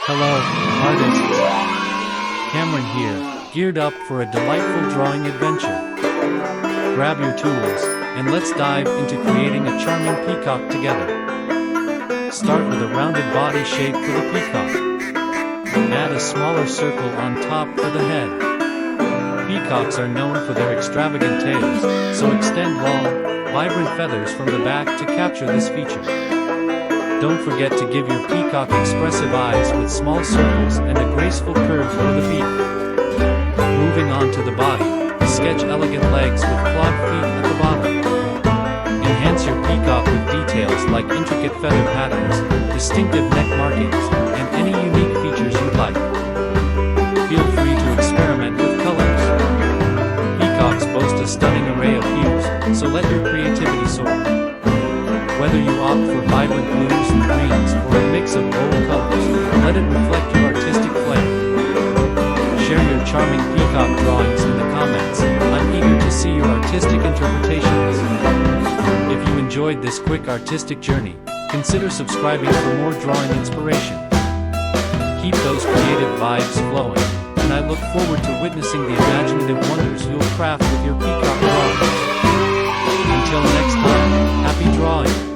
Hello, artists. Kamran here, geared up for a delightful drawing adventure. Grab your tools, and let's dive into creating a charming peacock together. Start with a rounded body shape for the peacock. Add a smaller circle on top for the head. Peacocks are known for their extravagant tails, so extend long, vibrant feathers from the back to capture this feature. Don't forget to give your peacock expressive eyes with small circles and a graceful curve for the beak. Moving on to the body, sketch elegant legs with clawed feet at the bottom. Enhance your peacock with details like intricate feather patterns, distinctive neck markings, and any unique features you'd like. Feel free to experiment with colors. Peacocks boast a stunning array of hues, so let your creativity soar. Whether you opt for vibrant blues and greens or a mix of bold colors, let it reflect your artistic flair. Share your charming peacock drawings in the comments. I'm eager to see your artistic interpretations. If you enjoyed this quick artistic journey, consider subscribing for more drawing inspiration. Keep those creative vibes flowing, and I look forward to witnessing the imaginative wonders you'll craft with your peacock drawings. Until next time, happy drawing!